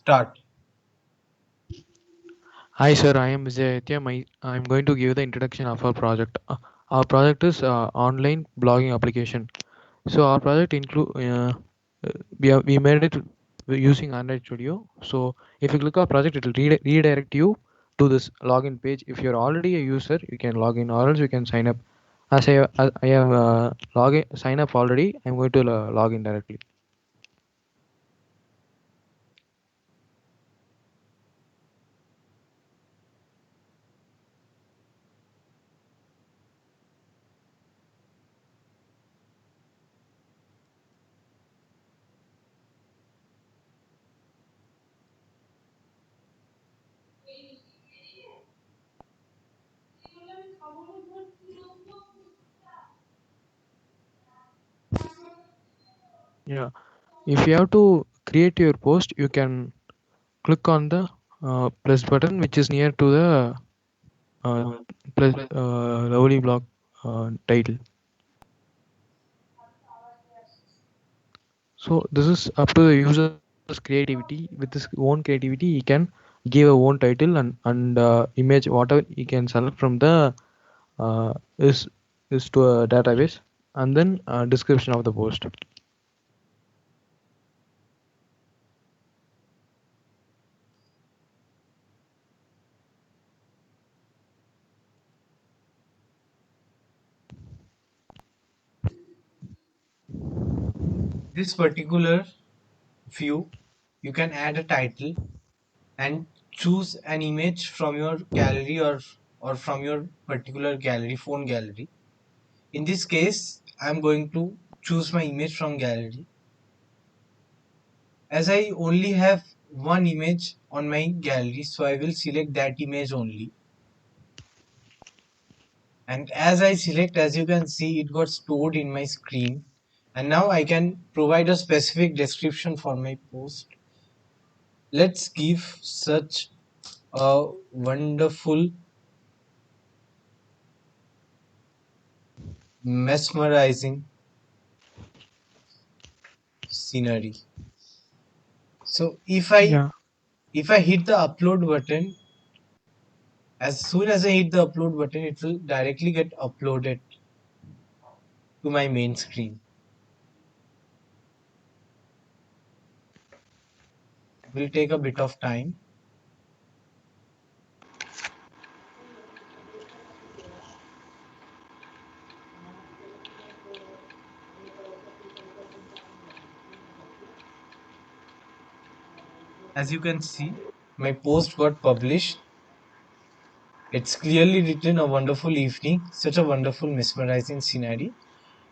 start. Hi sir, I am Vijay Aditya. I'm going to give the introduction of our project. Our project is online blogging application. So our project include we made it using Android Studio. So if you click our project, it will redirect you to this login page. If you're already a user, you can log in, or else you can sign up. As I have login sign up already, I'm going to log in directly. Yeah. If you have to create your post, you can click on the plus button which is near to the uh, plus lovely block title. So this is up to the user's creativity. With his own creativity, he can give a own title and image whatever he can select from the uh, is is to a database, and then description of the post. This particular view, you can add a title and choose an image from your gallery or from your particular gallery, phone gallery. In this case, I'm going to choose my image from gallery. As I only have one image on my gallery, so I will select that image only. And as I select, as you can see, it got stored in my screen. And now I can provide a specific description for my post. Let's give such a wonderful, mesmerizing scenery. So Yeah. if I hit the upload button, as soon as I hit the upload button, it will directly get uploaded to my main screen. It will take a bit of time. As you can see, my post got published. It's clearly written a wonderful evening, such a wonderful mesmerizing scenery,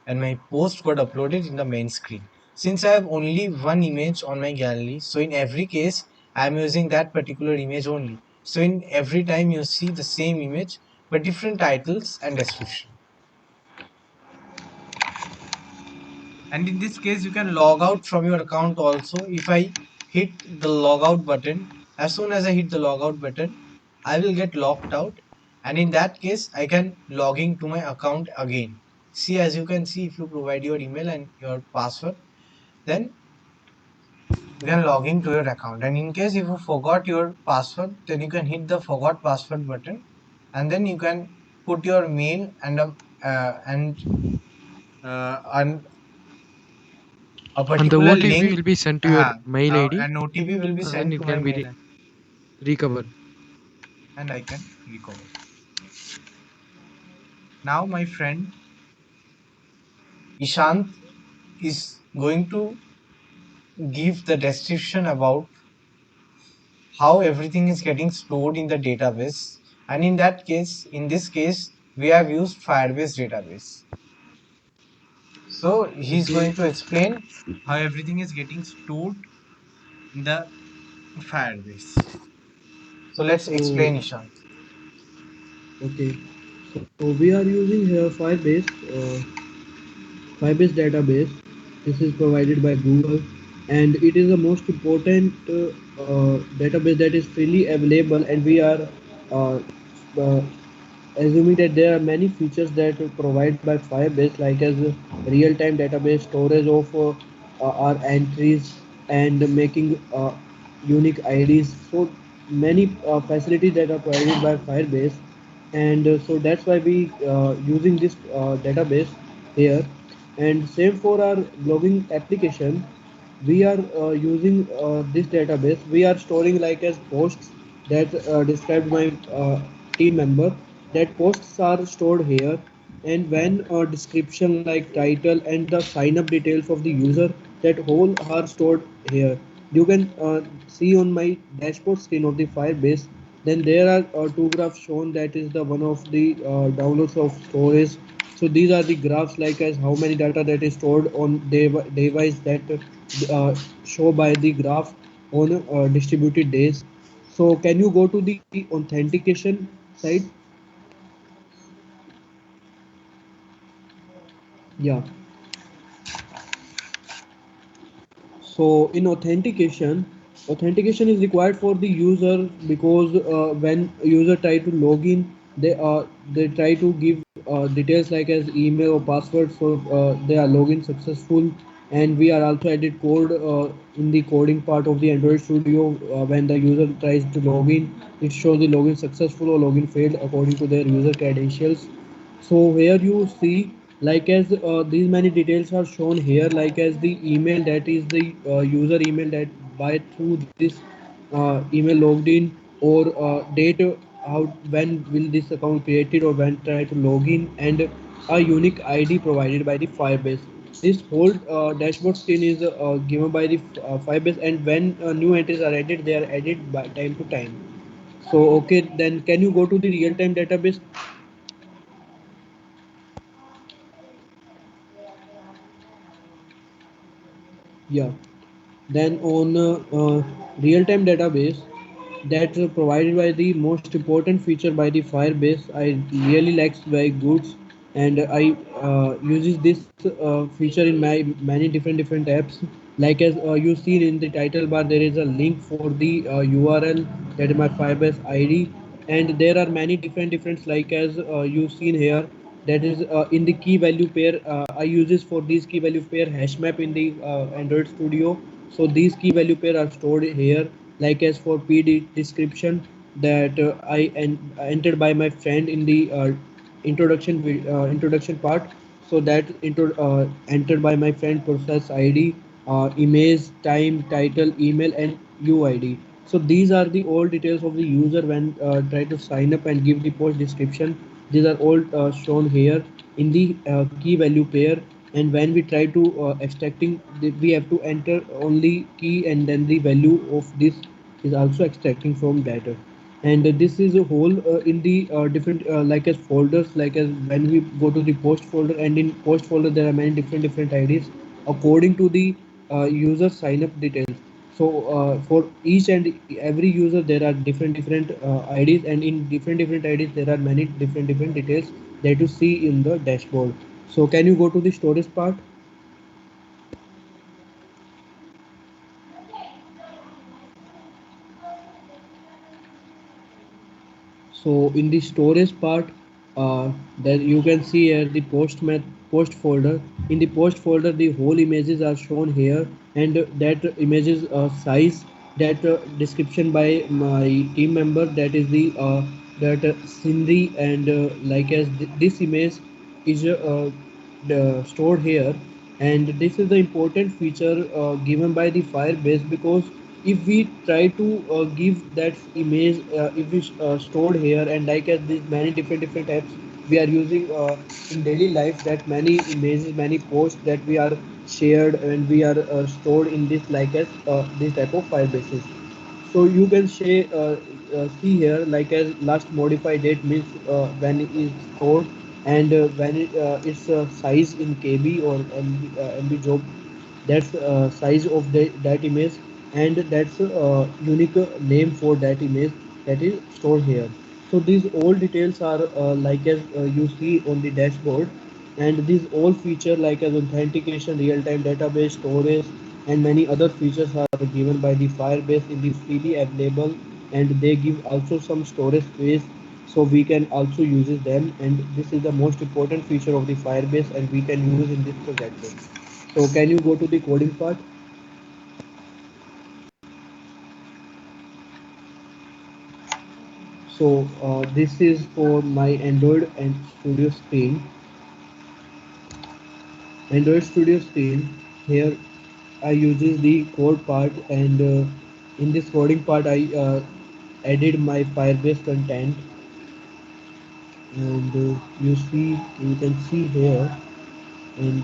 and my post got uploaded in the main screen. Since I have only one image on my gallery, so in every case I am using that particular image only. So in every time you see the same image but different titles and description. And in this case you can log out from your account also. If I hit the logout button, as soon as I hit the logout button, I will get locked out, and in that case I can log in to my account again. See, as you can see, if you provide your email and your password, then you can log in to your account. And in case if you forgot your password, then you can hit the forgot password button, and then you can put your mail and a And the particular OTP link, will be sent to your mail ID, an OTP will be and then sent it to my can be mail recovered. and I can recover. Now my friend Ishant is going to give the description about how everything is getting stored in the database. And in this case, we have used Firebase database. So he's Okay, going to explain how everything is getting stored in the Firebase. So let's so explain, Ishant. okay, so we are using here Firebase database. This is provided by Google, and it is the most important database that is freely available. And we are uh, uh, assuming that there are many features that are provided by Firebase, like as real-time database, storage of our entries, and making unique IDs. So many facilities that are provided by Firebase, and so that's why we using this database here. And same for our blogging application, we are using this database. We are storing like as posts that described by team member. That posts are stored here, and when a description like title and the sign up details of the user, that whole are stored here. You can see on my dashboard screen of the Firebase. Then there are two graphs shown. That is the one of the downloads of storage. So these are the graphs like as how many data that is stored on device that uh, show by the graph on distributed days. So can you go to the authentication side? Yeah. So in authentication is required for the user because when user try to log in, they try to give details like as email or password, so they are login successful. And we are also added code in the coding part of the Android Studio. When the user tries to log in, it shows the login successful or login failed according to their user credentials. So here you see like as these many details are shown here, like as the email, that is the user email that by through this email logged in, or date, how when will this account created or when try to log in, and a unique ID provided by the Firebase. This whole dashboard screen is given by the Firebase, and when new entries are added, they are added by time to time. So okay, then can you go to the real-time database? Yeah. Then on real-time database, that provided by the most important feature by the Firebase, I really likes very good, and I uses this feature in my many different apps. Like as you see in the title bar, there is a link for the URL, that is my Firebase ID, and there are many different like as you seen here, that is in the key value pair. I uses for these key value pair hash map in the Android Studio. So these key value pair are stored here, like as for PD description, that entered by my friend in the introduction part. So that entered by my friend process ID, image, time, title, email, and UID. So these are the all details of the user when try to sign up and give the post description. These are all shown here in the key value pair. And when we try to extracting, we have to enter only key, and then the value of this is also extracting from data. And this is a whole in the different like as folders, like as when we go to the post folder, and in post folder there are many different IDs according to the user sign up details. So for each and every user there are different IDs, and in different IDs there are many different details that you see in the dashboard. So can you go to the storage part? So in the storage part, that you can see here the post folder. In the post folder, the whole images are shown here, and that images size, that description by my team member, that is the that Sindhi, and like as this image is stored here. And this is the important feature given by the Firebase, because if we try to give that image, if we stored here, and like as these many different apps we are using in daily life, that many images, many posts that we are shared, and we are stored in this like as this type of Firebases. So you can see here like as last modified date means when it is stored, and when its size in KB or MB job, that's size of that image, and that's unique name for that image that is stored here. So these all details are like as you see on the dashboard, and these all feature like as authentication, real-time database, storage, and many other features are given by the Firebase in the freely available, and they give also some storage space, so we can also use them. And this is the most important feature of the Firebase, and we can use in this project. So can you go to the coding part? So this is for my Android and Studio screen. Android Studio screen. Here I uses the code part, and in this coding part I added my Firebase content, and you can see here, and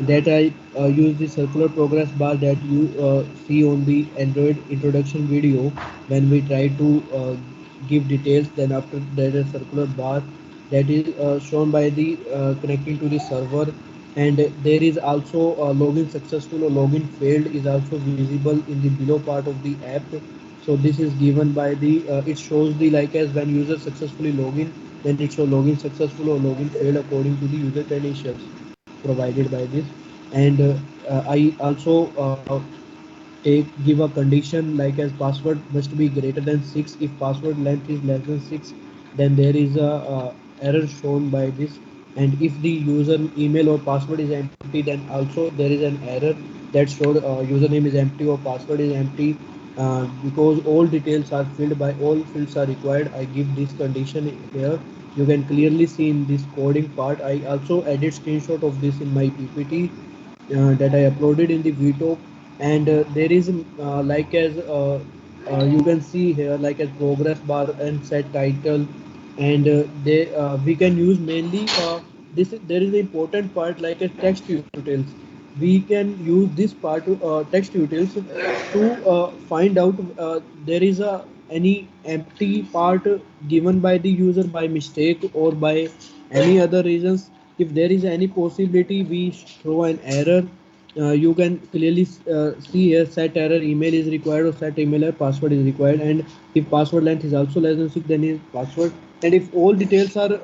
that I use the circular progress bar that you see on the Android introduction video. When we try to give details, then after there is a circular bar that is shown by the connecting to the server, and there is also login successful or login failed is also visible in the below part of the app. So this is given by the it shows the like as when user successfully login, then it show login successful or login failed according to the user credentials provided by this. And I also take give a condition like as password must be greater than 6. If password length is less than 6, then there is a error shown by this. And if the user email or password is empty, then also there is an error that showed username is empty or password is empty, because all details are filled by all fields are required. I give this condition here. You can clearly see in this coding part. I also added screenshot of this in my ppt that I uploaded in the Vito. And there is like as you can see here like a progress bar and set title, and they we can use mainly this. There is an important part like a text utils. We can use this part to text utils to find out there is a any empty part given by the user by mistake or by any other reasons. If there is any possibility we throw an error. You can clearly see here set error email is required or set email or password is required. And if password length is also less than 6, then is password. And if all details are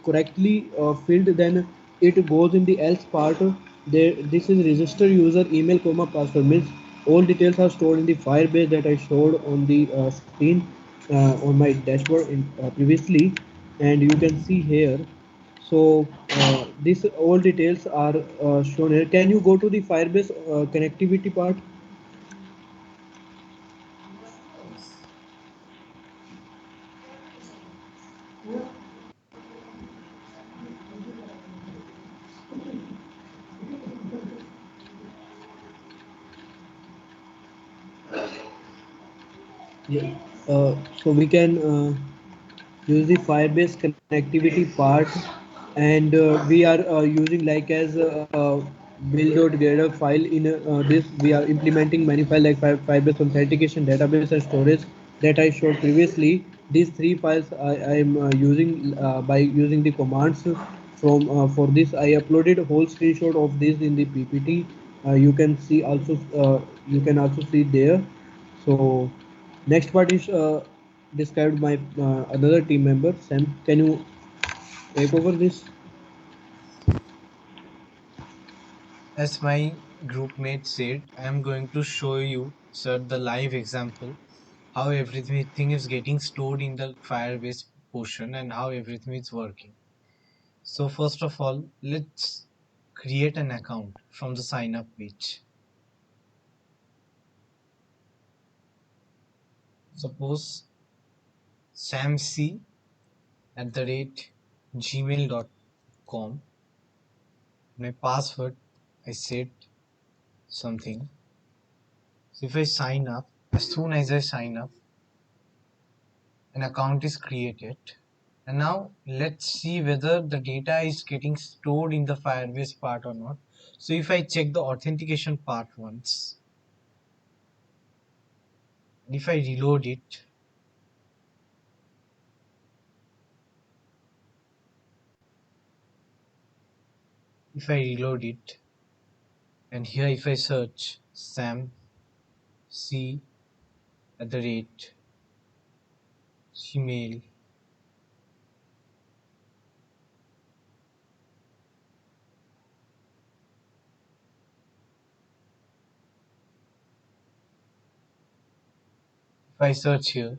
correctly filled, then it goes in the else part. There this is register user email comma password, means all details are stored in the Firebase that I showed on the screen on my dashboard in previously. And you can see here. So these all details are shown here. Can you go to the Firebase connectivity part? Yes. Yeah. So we can use the Firebase connectivity part, and we are using like as build.gather file. In this we are implementing many file like Firebase authentication database and storage that I showed previously. These three files I am using by using the commands from for this. I uploaded a whole screenshot of this in the ppt. You can see also you can also see there. So next part is described by another team member. Sam, can you take over this? As my group mate said, I am going to show you, sir, the live example how everything is getting stored in the Firebase portion and how everything is working. So first of all, let's create an account from the sign up page. Suppose samc@gmail.com. My password, I said something. So if I sign up, as soon as I sign up, an account is created. And now let's see whether the data is getting stored in the Firebase part or not. So if I check the authentication part once, if I reload it, and here if I search Sam C at the rate Gmail, if I search here,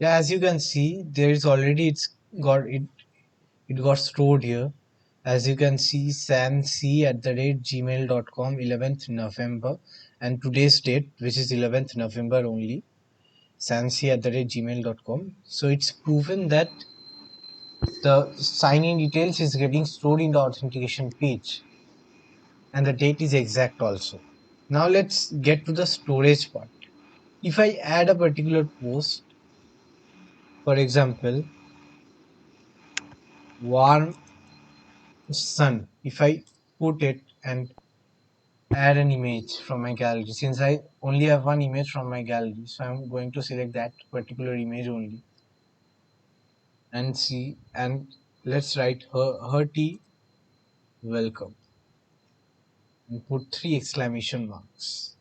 yeah, as you can see, there is already it got stored here. As you can see, samc@gmail.com, 11th November, and today's date, which is 11th November only. sansi@gmail.com. So it's proven that the sign-in details is getting stored in the authentication page, and the date is exact also. Now let's get to the storage part. If I add a particular post, for example, warm sun, if I put it and add an image from my gallery, since I only have one image from my gallery, so I'm going to select that particular image only and see, and let's write hearty welcome and put 3 exclamation marks.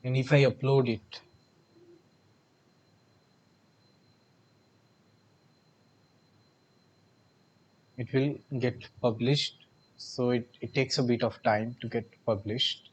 And if I upload it, it will get published. So it takes a bit of time to get published.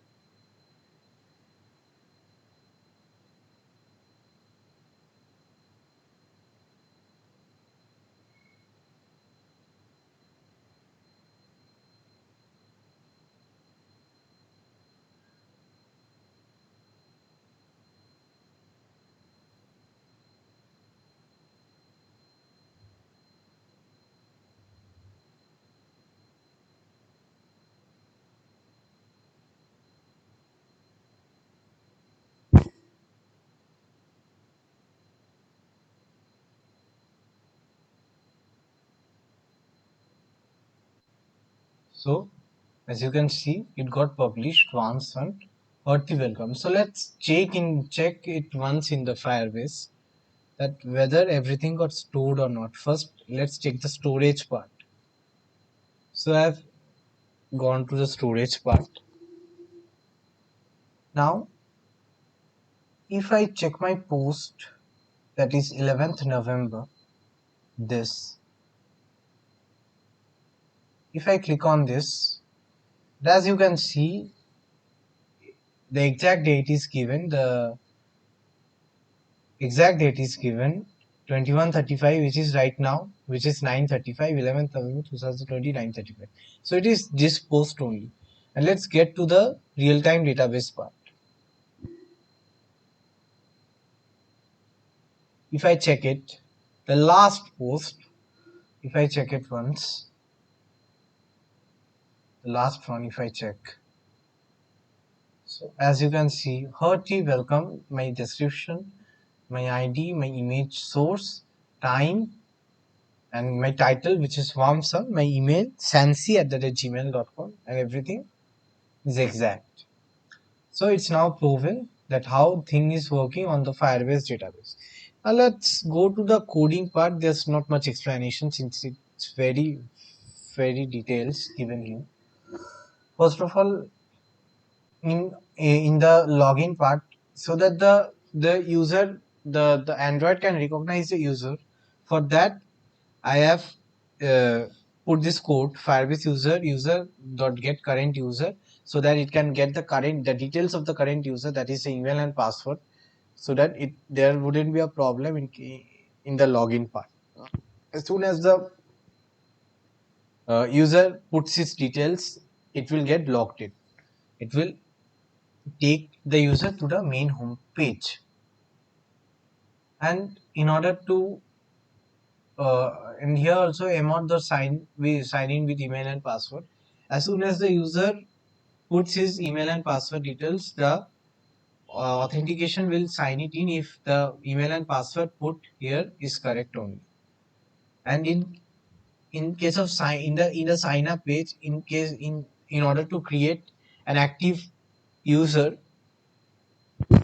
So as you can see, it got published once and hearty welcome. So let's check it once in the Firebase that whether everything got stored or not. First, let's check the storage part. So I've gone to the storage part. Now, if I check my post, that is 11th November, this. If I click on this, as you can see, the exact date is given. The exact date is given 21:35, which is right now, which is 9:35, 11th November 2020, 9:35. So it is this post only. And let's get to the real-time database part. If I check it, the last post, if I check it once, the last one, if I check. So as you can see, hearty welcome, my description, my ID, my image source, time, and my title, which is warm sun, my email, sansi@gmail.com, and everything is exact. So it's now proven that how thing is working on the Firebase database. Now let's go to the coding part. There's not much explanation since it's very details given here. First of all, in the login part, so that the user, the Android can recognize the user. For that, I have put this code Firebase user dot get current user, so that it can get the details of the current user, that is the email and password, so that there wouldn't be a problem in the login part. As soon as the user puts its details, it will get logged in. It will take the user to the main home page. And in order to and here also we sign in with email and password. As soon as the user puts his email and password details, the authentication will sign it in if the email and password put here is correct only. And in case of in the sign up page, in order to create an active user,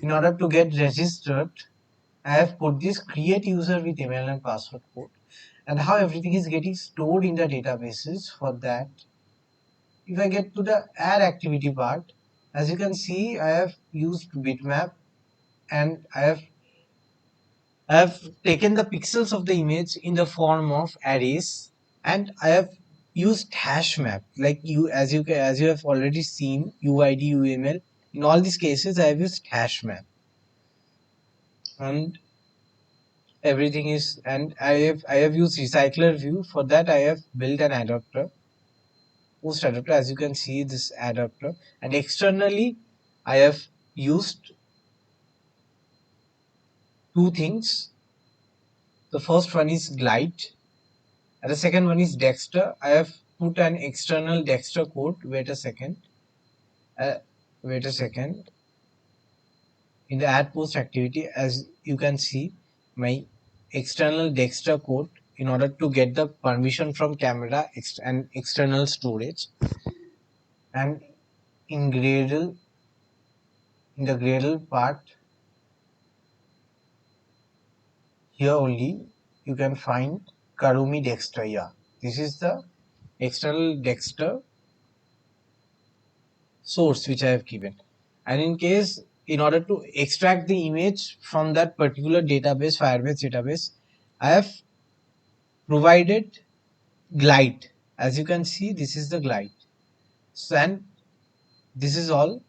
in order to get registered, I have put this create user with email and password code. And how everything is getting stored in the databases. For that, if I get to the add activity part, as you can see, I have used bitmap, and I have taken the pixels of the image in the form of arrays, and I have used hash map, like as you have already seen, UID, UML. In all these cases, I have used hash map, and everything is, and I have used recycler view. For that, I have built an adapter. post adapter, as you can see this adapter, and externally I have used two things. The first one is Glide and the second one is Dexter. I have put an external Dexter code. Wait a second. Uh, Wait a second. In the add post activity, as you can see, my external Dexter code in order to get the permission from camera and external storage. And in Gradle, in the Gradle part, here only you can find Karumi Dexter. Yeah, this is the external Dexter source which I have given. And in case, in order to extract the image from that particular database, Firebase database, I have provided Glide. As you can see, this is the Glide. So, and this is all.